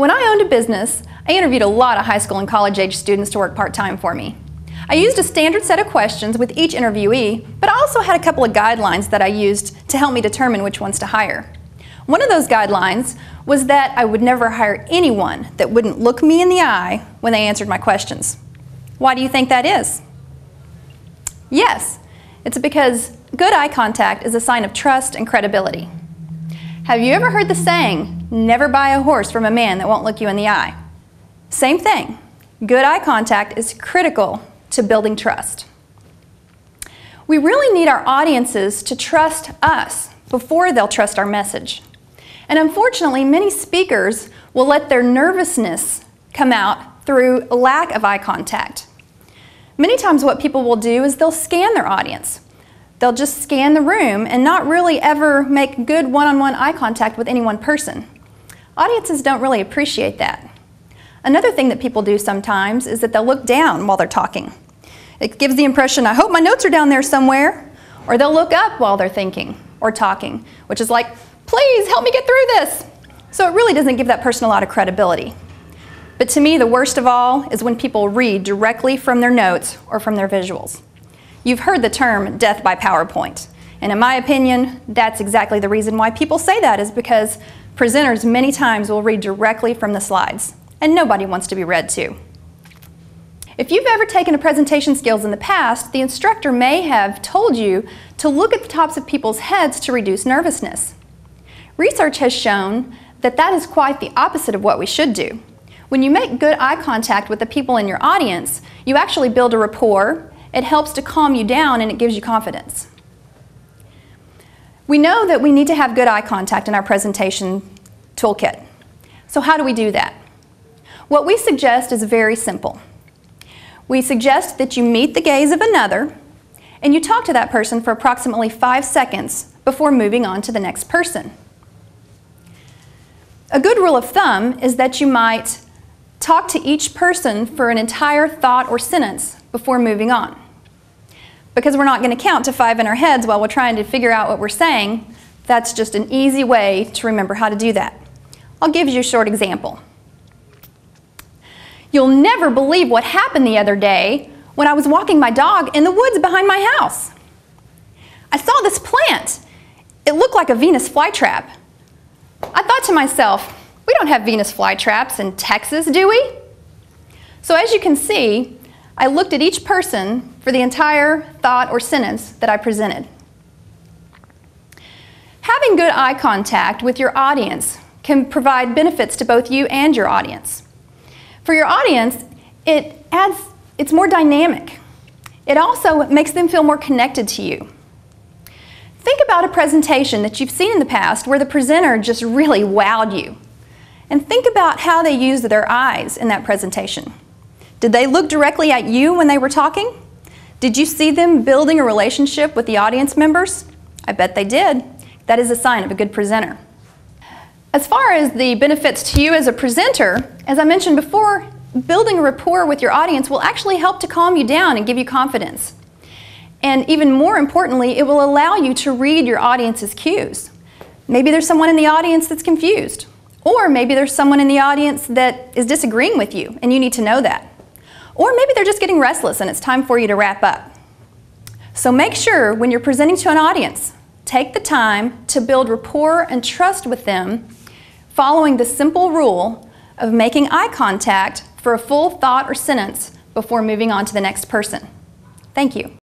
When I owned a business, I interviewed a lot of high school and college age students to work part-time for me. I used a standard set of questions with each interviewee, but I also had a couple of guidelines that I used to help me determine which ones to hire. One of those guidelines was that I would never hire anyone that wouldn't look me in the eye when they answered my questions. Why do you think that is? Yes, it's because good eye contact is a sign of trust and credibility. Have you ever heard the saying, never buy a horse from a man that won't look you in the eye? Same thing. Good eye contact is critical to building trust. We really need our audiences to trust us before they'll trust our message. And unfortunately, many speakers will let their nervousness come out through a lack of eye contact. Many times what people will do is they'll scan their audience. They'll just scan the room and not really ever make good one-on-one eye contact with any one person. Audiences don't really appreciate that. Another thing that people do sometimes is that they'll look down while they're talking. It gives the impression, I hope my notes are down there somewhere. Or they'll look up while they're thinking or talking, which is like, please help me get through this. So it really doesn't give that person a lot of credibility. But to me, the worst of all is when people read directly from their notes or from their visuals. You've heard the term death by PowerPoint. And in my opinion, that's exactly the reason why people say that, is because presenters many times will read directly from the slides. And nobody wants to be read to. If you've ever taken a presentation skills in the past, the instructor may have told you to look at the tops of people's heads to reduce nervousness. Research has shown that that is quite the opposite of what we should do. When you make good eye contact with the people in your audience, you actually build a rapport. It helps to calm you down and it gives you confidence. We know that we need to have good eye contact in our presentation toolkit. So how do we do that? What we suggest is very simple. We suggest that you meet the gaze of another and you talk to that person for approximately 5 seconds before moving on to the next person. A good rule of thumb is that you might talk to each person for an entire thought or sentence before moving on. Because we're not going to count to 5 in our heads while we're trying to figure out what we're saying, that's just an easy way to remember how to do that. I'll give you a short example. You'll never believe what happened the other day when I was walking my dog in the woods behind my house. I saw this plant. It looked like a Venus flytrap. I thought to myself, we don't have Venus flytraps in Texas, do we? So as you can see, I looked at each person for the entire thought or sentence that I presented. Having good eye contact with your audience can provide benefits to both you and your audience. For your audience, it's more dynamic. It also makes them feel more connected to you. Think about a presentation that you've seen in the past where the presenter just really wowed you. And think about how they used their eyes in that presentation. Did they look directly at you when they were talking? Did you see them building a relationship with the audience members? I bet they did. That is a sign of a good presenter. As far as the benefits to you as a presenter, as I mentioned before, building a rapport with your audience will actually help to calm you down and give you confidence. And even more importantly, it will allow you to read your audience's cues. Maybe there's someone in the audience that's confused. Or maybe there's someone in the audience that is disagreeing with you and you need to know that. Or maybe they're just getting restless and it's time for you to wrap up. So make sure when you're presenting to an audience, take the time to build rapport and trust with them, following the simple rule of making eye contact for a full thought or sentence before moving on to the next person. Thank you.